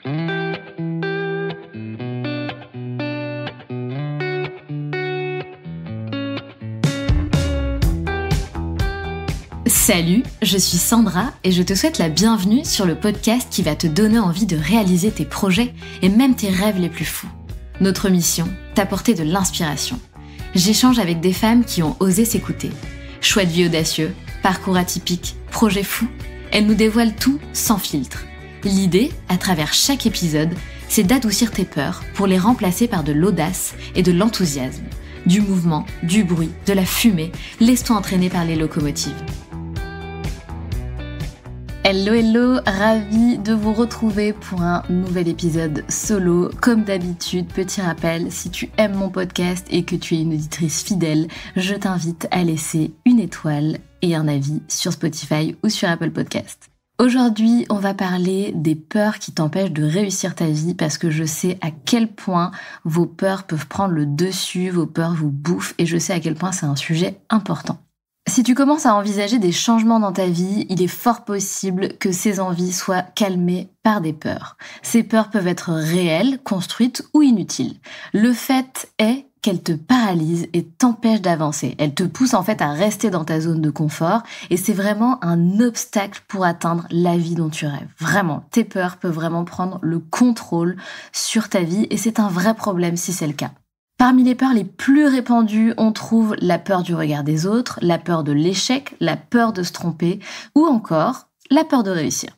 Salut, je suis Sandra et je te souhaite la bienvenue sur le podcast qui va te donner envie de réaliser tes projets et même tes rêves les plus fous. Notre mission, t'apporter de l'inspiration. J'échange avec des femmes qui ont osé s'écouter. Choix de vie audacieux, parcours atypique, projets fous, elles nous dévoilent tout sans filtre. L'idée, à travers chaque épisode, c'est d'adoucir tes peurs pour les remplacer par de l'audace et de l'enthousiasme. Du mouvement, du bruit, de la fumée, laisse-toi entraîner par les locomotives. Hello, ravie de vous retrouver pour un nouvel épisode solo. Comme d'habitude, petit rappel, si tu aimes mon podcast et que tu es une auditrice fidèle, je t'invite à laisser une étoile et un avis sur Spotify ou sur Apple Podcast. Aujourd'hui, on va parler des peurs qui t'empêchent de réussir ta vie parce que je sais à quel point vos peurs peuvent prendre le dessus, vos peurs vous bouffent et je sais à quel point c'est un sujet important. Si tu commences à envisager des changements dans ta vie, il est fort possible que ces envies soient calmées par des peurs. Ces peurs peuvent être réelles, construites ou inutiles. Le fait est qu'elles te paralysent et t'empêchent d'avancer. Elles te poussent en fait à rester dans ta zone de confort et c'est vraiment un obstacle pour atteindre la vie dont tu rêves. Vraiment, tes peurs peuvent vraiment prendre le contrôle sur ta vie et c'est un vrai problème si c'est le cas. Parmi les peurs les plus répandues, on trouve la peur du regard des autres, la peur de l'échec, la peur de se tromper ou encore la peur de réussir.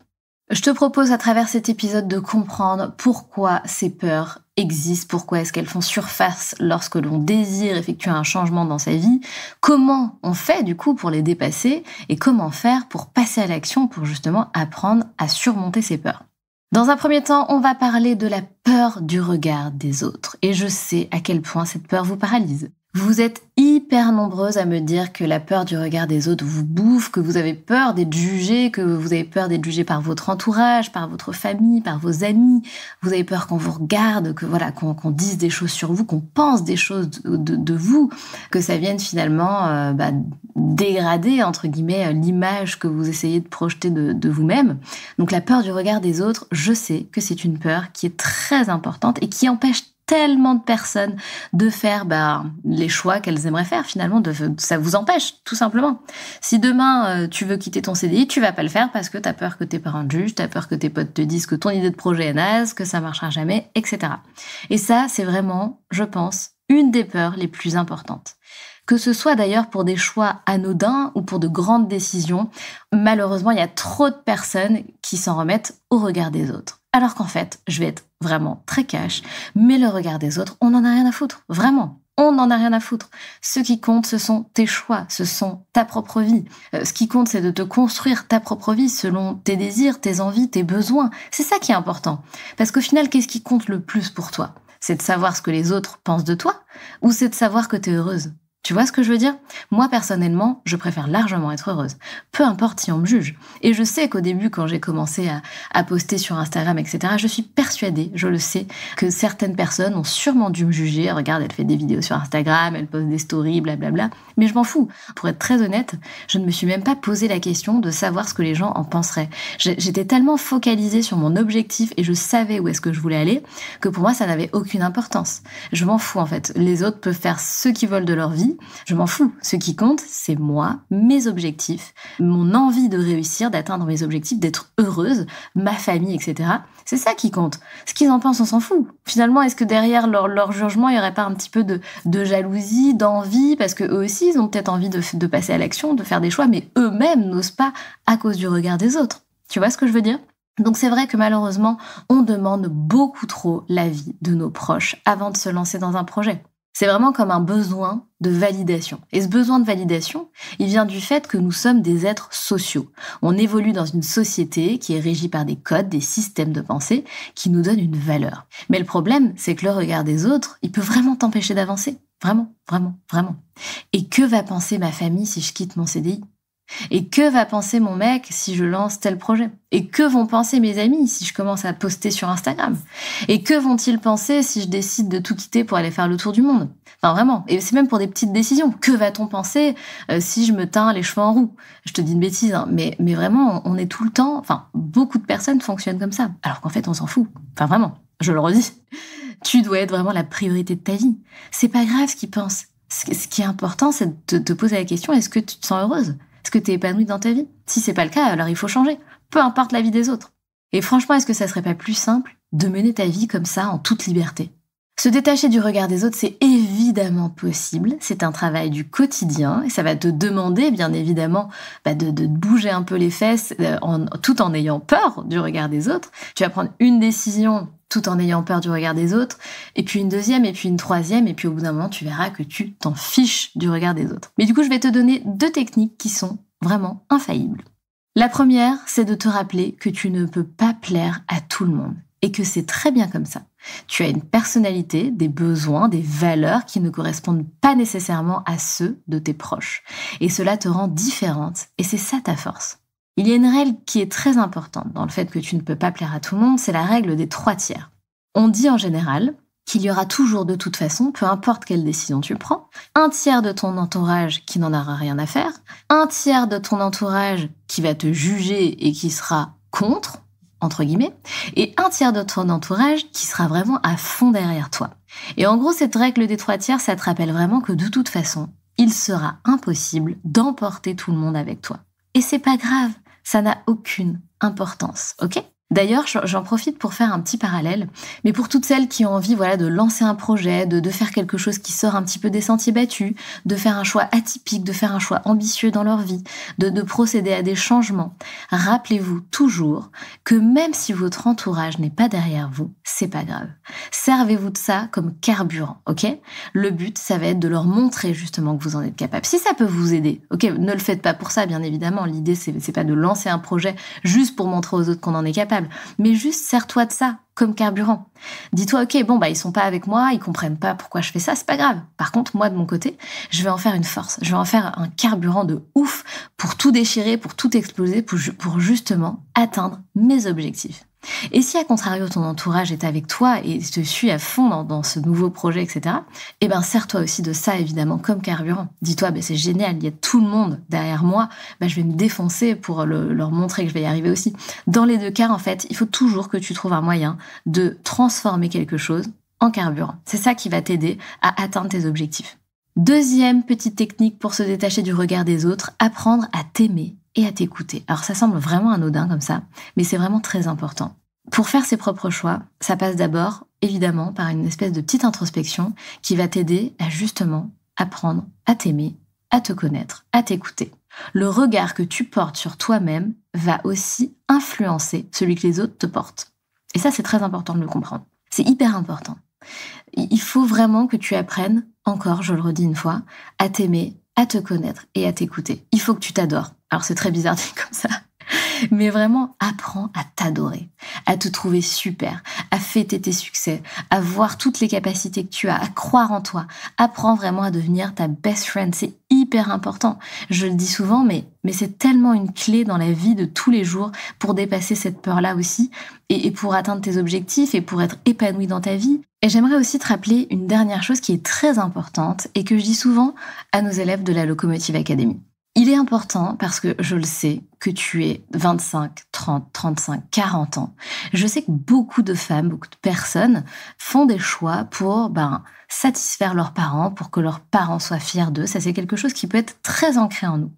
Je te propose à travers cet épisode de comprendre pourquoi ces peurs existent, pourquoi est-ce qu'elles font surface lorsque l'on désire effectuer un changement dans sa vie, comment on fait du coup pour les dépasser et comment faire pour passer à l'action pour justement apprendre à surmonter ces peurs. Dans un premier temps, on va parler de la peur du regard des autres. Et je sais à quel point cette peur vous paralyse. Vous êtes hyper nombreuses à me dire que la peur du regard des autres vous bouffe, que vous avez peur d'être jugée, que vous avez peur d'être jugée par votre entourage, par votre famille, par vos amis. Vous avez peur qu'on vous regarde, que voilà, qu'on dise des choses sur vous, qu'on pense des choses de vous, que ça vienne finalement dégrader, entre guillemets, l'image que vous essayez de projeter de vous-même. Donc la peur du regard des autres, je sais que c'est une peur qui est très importante et qui empêche tellement de personnes de faire les choix qu'elles aimeraient faire finalement, ça vous empêche tout simplement. Si demain tu veux quitter ton CDI, tu vas pas le faire parce que t'as peur que tes parents te jugent, t'as peur que tes potes te disent que ton idée de projet est naze, que ça marchera jamais, etc. Et ça, c'est vraiment, je pense, une des peurs les plus importantes. Que ce soit d'ailleurs pour des choix anodins ou pour de grandes décisions, malheureusement, il y a trop de personnes qui s'en remettent au regard des autres. Alors qu'en fait, je vais être vraiment très cash, mais le regard des autres, on n'en a rien à foutre. Vraiment, on n'en a rien à foutre. Ce qui compte, ce sont tes choix, ce sont ta propre vie. Ce qui compte, c'est de te construire ta propre vie selon tes désirs, tes envies, tes besoins. C'est ça qui est important. Parce qu'au final, qu'est-ce qui compte le plus pour toi ? C'est de savoir ce que les autres pensent de toi ou c'est de savoir que t'es heureuse ? Tu vois ce que je veux dire ? Moi, personnellement, je préfère largement être heureuse. Peu importe si on me juge. Et je sais qu'au début, quand j'ai commencé à poster sur Instagram, etc., je suis persuadée, je le sais, que certaines personnes ont sûrement dû me juger. Regarde, elle fait des vidéos sur Instagram, elle poste des stories, blablabla. Mais je m'en fous. Pour être très honnête, je ne me suis même pas posé la question de savoir ce que les gens en penseraient. J'étais tellement focalisée sur mon objectif et je savais où est-ce que je voulais aller que pour moi, ça n'avait aucune importance. Je m'en fous, en fait. Les autres peuvent faire ce qu'ils veulent de leur vie. Je m'en fous. Ce qui compte, c'est moi, mes objectifs, mon envie de réussir, d'atteindre mes objectifs, d'être heureuse, ma famille, etc. C'est ça qui compte. Ce qu'ils en pensent, on s'en fout. Finalement, est-ce que derrière leur jugement, il n'y aurait pas un petit peu de jalousie, d'envie, parce que eux aussi, ils ont peut-être envie de passer à l'action, de faire des choix, mais eux-mêmes n'osent pas à cause du regard des autres. Tu vois ce que je veux dire ? Donc c'est vrai que malheureusement, on demande beaucoup trop l'avis de nos proches avant de se lancer dans un projet. C'est vraiment comme un besoin de validation. Et ce besoin de validation, il vient du fait que nous sommes des êtres sociaux. On évolue dans une société qui est régie par des codes, des systèmes de pensée qui nous donnent une valeur. Mais le problème, c'est que le regard des autres, il peut vraiment t'empêcher d'avancer. Vraiment, vraiment, vraiment. Et que va penser ma famille si je quitte mon CDI ? Et que va penser mon mec si je lance tel projet? Et que vont penser mes amis si je commence à poster sur Instagram? Et que vont-ils penser si je décide de tout quitter pour aller faire le tour du monde? Enfin vraiment, et c'est même pour des petites décisions. Que va-t-on penser si je me teins les cheveux en roux? Je te dis une bêtise, hein, mais vraiment, on est tout le temps... Enfin, beaucoup de personnes fonctionnent comme ça, alors qu'en fait, on s'en fout. Enfin vraiment, je le redis. Tu dois être vraiment la priorité de ta vie. C'est pas grave ce qu'ils pensent. Ce qui est important, c'est de te poser la question, est-ce que tu te sens heureuse? Est-ce que tu es épanouie dans ta vie? Si c'est pas le cas, alors il faut changer. Peu importe la vie des autres. Et franchement, est-ce que ça serait pas plus simple de mener ta vie comme ça, en toute liberté? Se détacher du regard des autres, c'est évidemment possible. C'est un travail du quotidien et ça va te demander, bien évidemment, de bouger un peu les fesses tout en ayant peur du regard des autres. Tu vas prendre une décision tout en ayant peur du regard des autres, et puis une deuxième, et puis une troisième, et puis au bout d'un moment, tu verras que tu t'en fiches du regard des autres. Mais du coup, je vais te donner 2 techniques qui sont vraiment infaillibles. La première, c'est de te rappeler que tu ne peux pas plaire à tout le monde, et que c'est très bien comme ça. Tu as une personnalité, des besoins, des valeurs qui ne correspondent pas nécessairement à ceux de tes proches. Et cela te rend différente, et c'est ça ta force. Il y a une règle qui est très importante dans le fait que tu ne peux pas plaire à tout le monde, c'est la règle des 3 tiers. On dit en général qu'il y aura toujours de toute façon, peu importe quelle décision tu prends, 1 tiers de ton entourage qui n'en aura rien à faire, 1 tiers de ton entourage qui va te juger et qui sera contre, entre guillemets, et 1 tiers de ton entourage qui sera vraiment à fond derrière toi. Et en gros, cette règle des 3 tiers, ça te rappelle vraiment que de toute façon, il sera impossible d'emporter tout le monde avec toi. Et c'est pas grave. Ça n'a aucune importance, ok? D'ailleurs, j'en profite pour faire un petit parallèle, mais pour toutes celles qui ont envie de lancer un projet, de faire quelque chose qui sort un petit peu des sentiers battus, de faire un choix atypique, de faire un choix ambitieux dans leur vie, de procéder à des changements, rappelez-vous toujours que même si votre entourage n'est pas derrière vous, c'est pas grave. Servez-vous de ça comme carburant, ok? Le but, ça va être de leur montrer justement que vous en êtes capable. Si ça peut vous aider, ok, ne le faites pas pour ça, bien évidemment. L'idée, c'est pas de lancer un projet juste pour montrer aux autres qu'on en est capable. Mais juste sers-toi de ça comme carburant. Dis-toi, ok, ils sont pas avec moi, ils comprennent pas pourquoi je fais ça, c'est pas grave. Par contre, moi, de mon côté, je vais en faire une force. Je vais en faire un carburant de ouf pour tout déchirer, pour tout exploser, pour justement atteindre mes objectifs. Et si, à contrario, ton entourage est avec toi et te suit à fond dans ce nouveau projet, etc., sers-toi aussi de ça, évidemment, comme carburant. Dis-toi, c'est génial, il y a tout le monde derrière moi, je vais me défoncer pour leur montrer que je vais y arriver aussi. Dans les 2 cas, en fait, il faut toujours que tu trouves un moyen de transformer quelque chose en carburant. C'est ça qui va t'aider à atteindre tes objectifs. 2e petite technique pour se détacher du regard des autres, apprendre à t'aimer et à t'écouter. Alors ça semble vraiment anodin comme ça, mais c'est vraiment très important. Pour faire ses propres choix, ça passe d'abord, évidemment, par une espèce de petite introspection qui va t'aider à justement apprendre à t'aimer, à te connaître, à t'écouter. Le regard que tu portes sur toi-même va aussi influencer celui que les autres te portent. Et ça, c'est très important de le comprendre. C'est hyper important. Il faut vraiment que tu apprennes, encore, je le redis une fois, à t'aimer, à te connaître et à t'écouter. Il faut que tu t'adores. Alors c'est très bizarre dit comme ça, mais vraiment apprends à t'adorer, à te trouver super, à fêter tes succès, à voir toutes les capacités que tu as, à croire en toi. Apprends vraiment à devenir ta best friend, c'est hyper important. Je le dis souvent, mais c'est tellement une clé dans la vie de tous les jours pour dépasser cette peur-là aussi et pour atteindre tes objectifs et pour être épanoui dans ta vie. Et j'aimerais aussi te rappeler une dernière chose qui est très importante et que je dis souvent à nos élèves de la Locomotive Academy. Il est important parce que je le sais que tu es 25, 30, 35, 40 ans. Je sais que beaucoup de femmes, beaucoup de personnes font des choix pour satisfaire leurs parents, pour que leurs parents soient fiers d'eux. Ça, c'est quelque chose qui peut être très ancré en nous.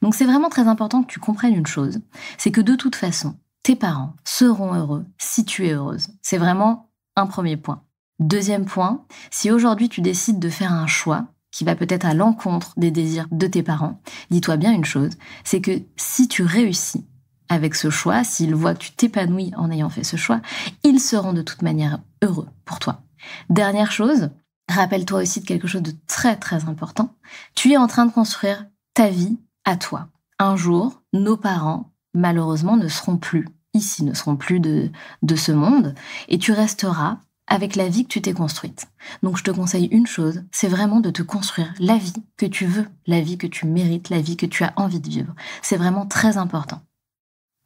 Donc c'est vraiment très important que tu comprennes une chose, c'est que de toute façon, tes parents seront heureux si tu es heureuse. C'est vraiment un premier point. 2e point, si aujourd'hui tu décides de faire un choix qui va peut-être à l'encontre des désirs de tes parents, dis-toi bien une chose, c'est que si tu réussis avec ce choix, s'ils voient que tu t'épanouis en ayant fait ce choix, ils seront de toute manière heureux pour toi. Dernière chose, rappelle-toi aussi de quelque chose de très très important, tu es en train de construire ta vie à toi. Un jour, nos parents, malheureusement, ne seront plus ici, ne seront plus de ce monde, et tu resteras avec la vie que tu t'es construite. Donc je te conseille une chose, c'est vraiment de te construire la vie que tu veux, la vie que tu mérites, la vie que tu as envie de vivre. C'est vraiment très important.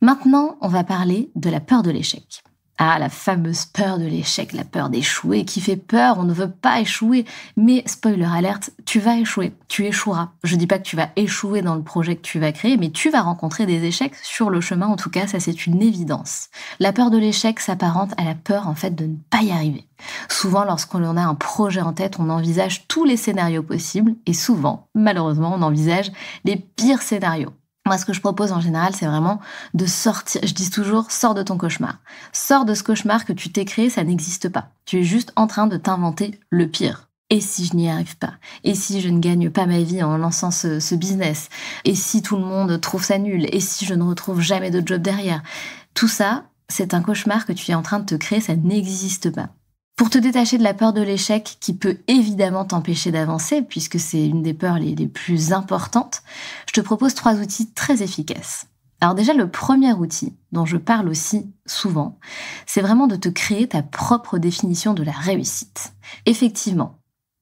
Maintenant, on va parler de la peur de l'échec. Ah, la fameuse peur de l'échec, la peur d'échouer qui fait peur, on ne veut pas échouer. Mais spoiler alerte, tu vas échouer, tu échoueras. Je dis pas que tu vas échouer dans le projet que tu vas créer, mais tu vas rencontrer des échecs sur le chemin, en tout cas, ça c'est une évidence. La peur de l'échec s'apparente à la peur en fait de ne pas y arriver. Souvent, lorsqu'on a un projet en tête, on envisage tous les scénarios possibles et souvent, malheureusement, on envisage les pires scénarios. Moi, ce que je propose en général, c'est vraiment de sortir. Je dis toujours, sors de ton cauchemar. Sors de ce cauchemar que tu t'es créé, ça n'existe pas. Tu es juste en train de t'inventer le pire. Et si je n'y arrive pas? Et si je ne gagne pas ma vie en lançant ce business? Et si tout le monde trouve ça nul? Et si je ne retrouve jamais de job derrière? Tout ça, c'est un cauchemar que tu es en train de te créer, ça n'existe pas. Pour te détacher de la peur de l'échec, qui peut évidemment t'empêcher d'avancer, puisque c'est une des peurs les plus importantes, je te propose 3 outils très efficaces. Alors déjà, le premier outil, dont je parle aussi souvent, c'est vraiment de te créer ta propre définition de la réussite. Effectivement,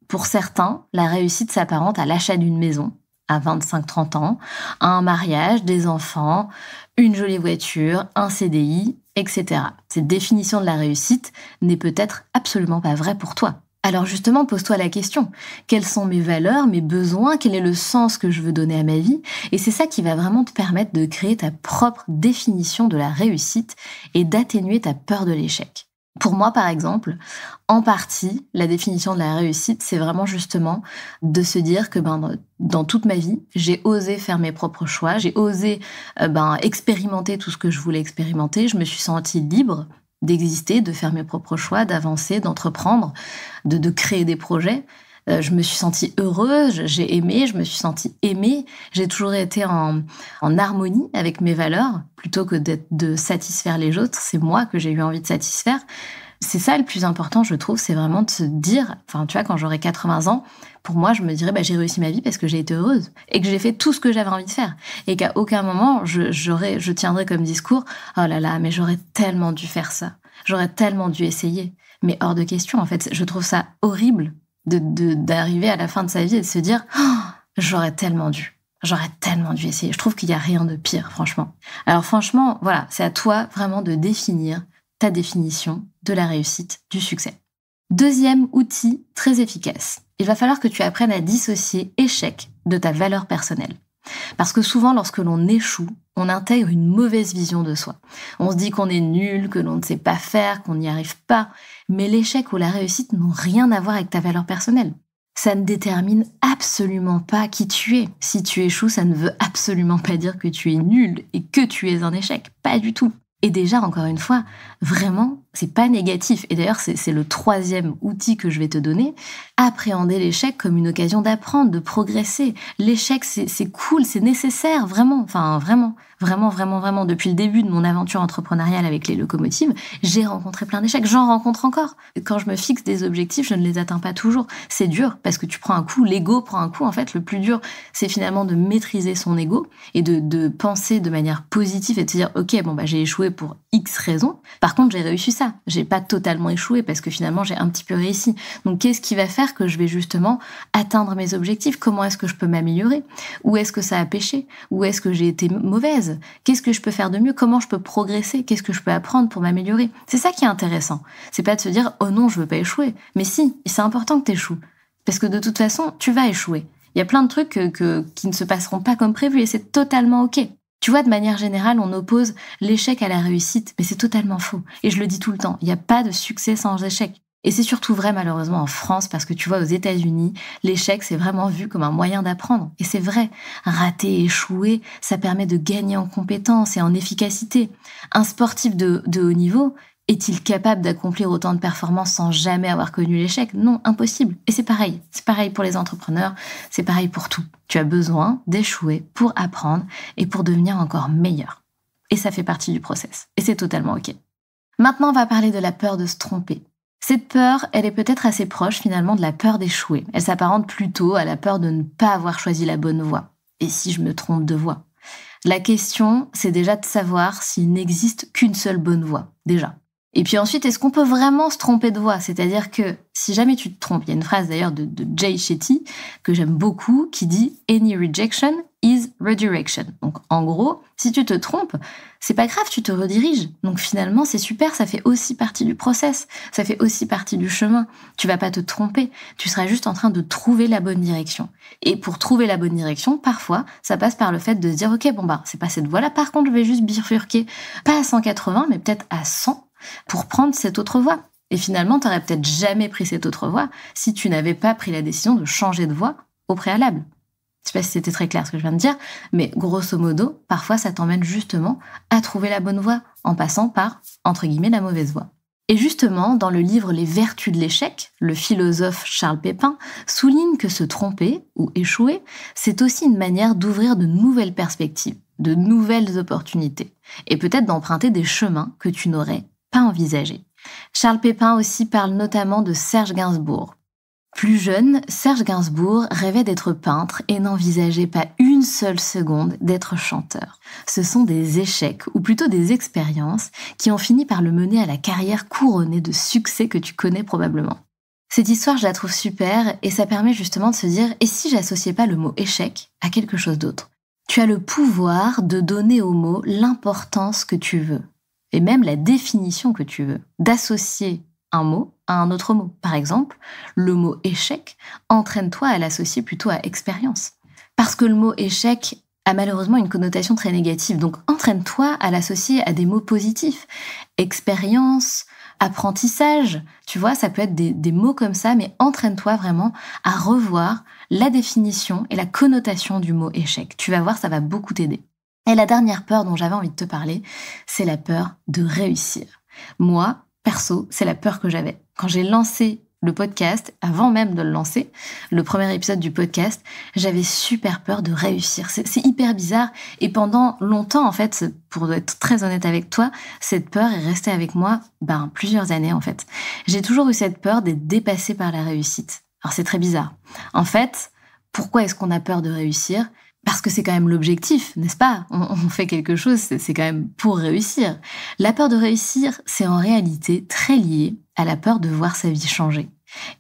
pour certains, la réussite s'apparente à l'achat d'une maison, à 25-30 ans, à un mariage, des enfants, une jolie voiture, un CDI, etc. Cette définition de la réussite n'est peut-être absolument pas vraie pour toi. Alors justement, pose-toi la question. Quelles sont mes valeurs, mes besoins? Quel est le sens que je veux donner à ma vie? Et c'est ça qui va vraiment te permettre de créer ta propre définition de la réussite et d'atténuer ta peur de l'échec. Pour moi, par exemple, en partie, la définition de la réussite, c'est vraiment justement de se dire que dans toute ma vie, j'ai osé faire mes propres choix, j'ai osé expérimenter tout ce que je voulais expérimenter, je me suis sentie libre d'exister, de faire mes propres choix, d'avancer, d'entreprendre, de créer des projets. Je me suis sentie heureuse, j'ai aimé, je me suis sentie aimée. J'ai toujours été en harmonie avec mes valeurs, plutôt que de satisfaire les autres. C'est moi que j'ai eu envie de satisfaire. C'est ça le plus important, je trouve, c'est vraiment de se dire, tu vois, quand j'aurai 80 ans, pour moi, je me dirais, j'ai réussi ma vie parce que j'ai été heureuse et que j'ai fait tout ce que j'avais envie de faire. Et qu'à aucun moment, je tiendrai comme discours, oh là là, mais j'aurais tellement dû faire ça. J'aurais tellement dû essayer. Mais hors de question, en fait, je trouve ça horrible d'arriver à la fin de sa vie et de se dire j'aurais tellement dû essayer. Je trouve qu'il n'y a rien de pire, franchement. Alors franchement, voilà, c'est à toi vraiment de définir ta définition de la réussite, du succès. Deuxième outil très efficace, il va falloir que tu apprennes à dissocier échec de ta valeur personnelle. Parce que souvent, lorsque l'on échoue, on intègre une mauvaise vision de soi. On se dit qu'on est nul, que l'on ne sait pas faire, qu'on n'y arrive pas. Mais l'échec ou la réussite n'ont rien à voir avec ta valeur personnelle. Ça ne détermine absolument pas qui tu es. Si tu échoues, ça ne veut absolument pas dire que tu es nul et que tu es un échec. Pas du tout. Et déjà, encore une fois, vraiment, c'est pas négatif. Et d'ailleurs, c'est le 3e outil que je vais te donner. Appréhender l'échec comme une occasion d'apprendre, de progresser. L'échec, c'est cool, c'est nécessaire, vraiment. Vraiment. Depuis le début de mon aventure entrepreneuriale avec les locomotives, j'ai rencontré plein d'échecs. J'en rencontre encore. Quand je me fixe des objectifs, je ne les atteins pas toujours. C'est dur parce que tu prends un coup, l'ego prend un coup. En fait, le plus dur, c'est finalement de maîtriser son ego et de penser de manière positive et de se dire, ok, j'ai échoué pour X raisons. Par contre, j'ai réussi ça. J'ai pas totalement échoué parce que finalement, j'ai un petit peu réussi. Donc, qu'est-ce qui va faire que je vais justement atteindre mes objectifs? Comment est-ce que je peux m'améliorer? Où est-ce que ça a péché? Où est-ce que j'ai été mauvaise? Qu'est-ce que je peux faire de mieux? Comment je peux progresser? Qu'est-ce que je peux apprendre pour m'améliorer? C'est ça qui est intéressant. C'est pas de se dire, oh non, je veux pas échouer. Mais si, c'est important que t'échoues. Parce que de toute façon, tu vas échouer. Il y a plein de trucs qui ne se passeront pas comme prévu et c'est totalement ok. Tu vois, de manière générale, on oppose l'échec à la réussite, mais c'est totalement faux. Et je le dis tout le temps, il n'y a pas de succès sans échec. Et c'est surtout vrai malheureusement en France, parce que tu vois, aux États-Unis, l'échec c'est vraiment vu comme un moyen d'apprendre. Et c'est vrai, rater, échouer, ça permet de gagner en compétences et en efficacité. Un sportif de haut niveau, est-il capable d'accomplir autant de performances sans jamais avoir connu l'échec? Non, impossible. Et c'est pareil pour les entrepreneurs, c'est pareil pour tout. Tu as besoin d'échouer pour apprendre et pour devenir encore meilleur. Et ça fait partie du process. Et c'est totalement ok. Maintenant, on va parler de la peur de se tromper. Cette peur, elle est peut-être assez proche finalement de la peur d'échouer. Elle s'apparente plutôt à la peur de ne pas avoir choisi la bonne voie. Et si je me trompe de voie? La question, c'est déjà de savoir s'il n'existe qu'une seule bonne voie, déjà. Et puis ensuite, est-ce qu'on peut vraiment se tromper de voix? C'est-à-dire que si jamais tu te trompes, il y a une phrase d'ailleurs de Jay Shetty que j'aime beaucoup qui dit « Any rejection is redirection ». Donc en gros, si tu te trompes, c'est pas grave, tu te rediriges. Donc finalement, c'est super, ça fait aussi partie du process, ça fait aussi partie du chemin. Tu vas pas te tromper, tu seras juste en train de trouver la bonne direction. Et pour trouver la bonne direction, parfois, ça passe par le fait de se dire « Ok, c'est pas cette voie-là, par contre, je vais juste bifurquer, pas à 180, mais peut-être à 100 ». Pour prendre cette autre voie. Et finalement, tu n'aurais peut-être jamais pris cette autre voie si tu n'avais pas pris la décision de changer de voie au préalable. Je sais pas si c'était très clair ce que je viens de dire, mais grosso modo, parfois ça t'emmène justement à trouver la bonne voie en passant par, entre guillemets, la mauvaise voie. Et justement, dans le livre Les Vertus de l'échec, le philosophe Charles Pépin souligne que se tromper ou échouer, c'est aussi une manière d'ouvrir de nouvelles perspectives, de nouvelles opportunités, et peut-être d'emprunter des chemins que tu n'aurais pas envisagé. Charles Pépin aussi parle notamment de Serge Gainsbourg. Plus jeune, Serge Gainsbourg rêvait d'être peintre et n'envisageait pas une seule seconde d'être chanteur. Ce sont des échecs, ou plutôt des expériences, qui ont fini par le mener à la carrière couronnée de succès que tu connais probablement. Cette histoire, je la trouve super et ça permet justement de se dire « Et si j'associais pas le mot échec à quelque chose d'autre ?» Tu as le pouvoir de donner au mot l'importance que tu veux. Et même la définition que tu veux, d'associer un mot à un autre mot. Par exemple, le mot échec, entraîne-toi à l'associer plutôt à expérience. Parce que le mot échec a malheureusement une connotation très négative, donc entraîne-toi à l'associer à des mots positifs. Expérience, apprentissage, tu vois, ça peut être des mots comme ça, mais entraîne-toi vraiment à revoir la définition et la connotation du mot échec. Tu vas voir, ça va beaucoup t'aider. Et la dernière peur dont j'avais envie de te parler, c'est la peur de réussir. Moi, perso, c'est la peur que j'avais. Quand j'ai lancé le podcast, avant même de le lancer, le premier épisode du podcast, j'avais super peur de réussir. C'est hyper bizarre. Et pendant longtemps, en fait, pour être très honnête avec toi, cette peur est restée avec moi plusieurs années, en fait. J'ai toujours eu cette peur d'être dépassée par la réussite. Alors, c'est très bizarre. En fait, pourquoi est-ce qu'on a peur de réussir ? Parce que c'est quand même l'objectif, n'est-ce pas ? On fait quelque chose, c'est quand même pour réussir. La peur de réussir, c'est en réalité très lié à la peur de voir sa vie changer.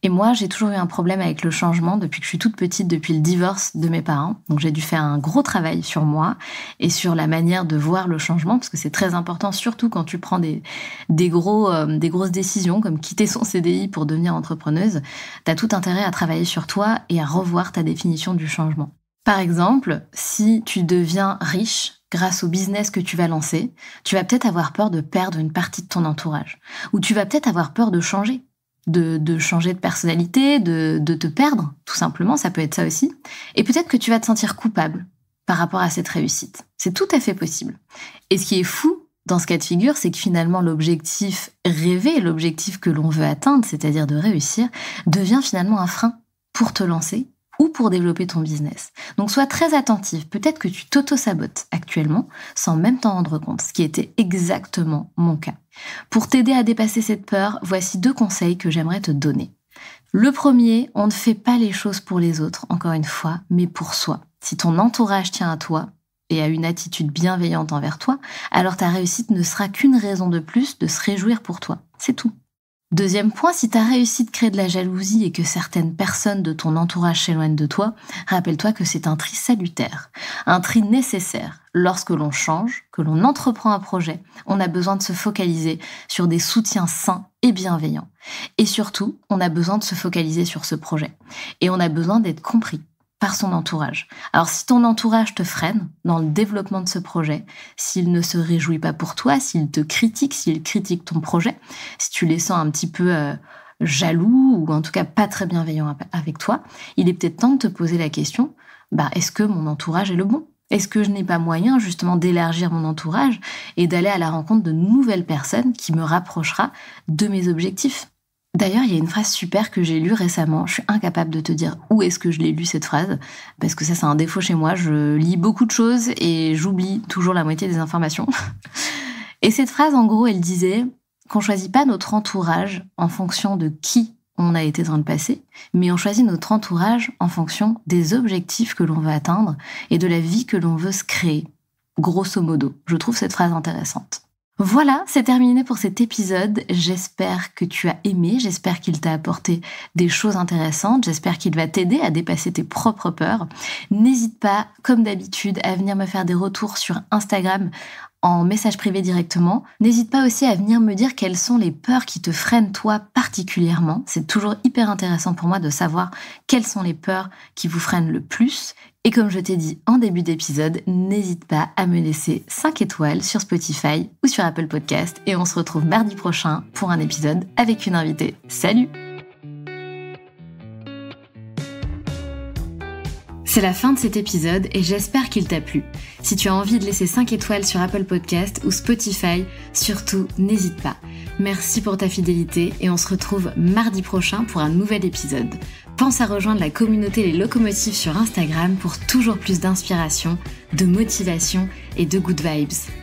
Et moi, j'ai toujours eu un problème avec le changement depuis que je suis toute petite, depuis le divorce de mes parents. Donc j'ai dû faire un gros travail sur moi et sur la manière de voir le changement, parce que c'est très important, surtout quand tu prends des grosses décisions, comme quitter son CDI pour devenir entrepreneuse. T'as tout intérêt à travailler sur toi et à revoir ta définition du changement. Par exemple, si tu deviens riche grâce au business que tu vas lancer, tu vas peut-être avoir peur de perdre une partie de ton entourage. Ou tu vas peut-être avoir peur de changer, de changer de personnalité, de te perdre, tout simplement, ça peut être ça aussi. Et peut-être que tu vas te sentir coupable par rapport à cette réussite. C'est tout à fait possible. Et ce qui est fou dans ce cas de figure, c'est que finalement l'objectif rêvé, l'objectif que l'on veut atteindre, c'est-à-dire de réussir, devient finalement un frein pour te lancer ou pour développer ton business. Donc sois très attentif. Peut-être que tu t'auto-sabotes actuellement sans même t'en rendre compte, ce qui était exactement mon cas. Pour t'aider à dépasser cette peur, voici 2 conseils que j'aimerais te donner. Le premier, on ne fait pas les choses pour les autres, encore une fois, mais pour soi. Si ton entourage tient à toi et a une attitude bienveillante envers toi, alors ta réussite ne sera qu'une raison de plus de se réjouir pour toi. C'est tout. Deuxième point, si ta réussite crée de la jalousie et que certaines personnes de ton entourage s'éloignent de toi, rappelle-toi que c'est un tri salutaire, un tri nécessaire. Lorsque l'on change, que l'on entreprend un projet, on a besoin de se focaliser sur des soutiens sains et bienveillants. Et surtout, on a besoin de se focaliser sur ce projet. Et on a besoin d'être compris par son entourage. Alors si ton entourage te freine dans le développement de ce projet, s'il ne se réjouit pas pour toi, s'il te critique, s'il critique ton projet, si tu les sens un petit peu jaloux ou en tout cas pas très bienveillants avec toi, il est peut-être temps de te poser la question, est-ce que mon entourage est le bon ? Est-ce que je n'ai pas moyen justement d'élargir mon entourage et d'aller à la rencontre de nouvelles personnes qui me rapprochera de mes objectifs ? D'ailleurs, il y a une phrase super que j'ai lue récemment. Je suis incapable de te dire où est-ce que je l'ai lue cette phrase, parce que ça, c'est un défaut chez moi. Je lis beaucoup de choses et j'oublie toujours la moitié des informations. Et cette phrase, en gros, elle disait qu'on choisit pas notre entourage en fonction de qui on a été dans le passé, mais on choisit notre entourage en fonction des objectifs que l'on veut atteindre et de la vie que l'on veut se créer. Grosso modo, je trouve cette phrase intéressante. Voilà, c'est terminé pour cet épisode. J'espère que tu as aimé, j'espère qu'il t'a apporté des choses intéressantes, j'espère qu'il va t'aider à dépasser tes propres peurs. N'hésite pas, comme d'habitude, à venir me faire des retours sur Instagram en message privé directement. N'hésite pas aussi à venir me dire quelles sont les peurs qui te freinent toi particulièrement. C'est toujours hyper intéressant pour moi de savoir quelles sont les peurs qui vous freinent le plus. Et comme je t'ai dit en début d'épisode, n'hésite pas à me laisser 5 étoiles sur Spotify ou sur Apple Podcast. Et on se retrouve mardi prochain pour un épisode avec une invitée. Salut! C'est la fin de cet épisode et j'espère qu'il t'a plu. Si tu as envie de laisser 5 étoiles sur Apple Podcast ou Spotify, surtout n'hésite pas. Merci pour ta fidélité et on se retrouve mardi prochain pour un nouvel épisode. Pense à rejoindre la communauté Les Locomotives sur Instagram pour toujours plus d'inspiration, de motivation et de good vibes.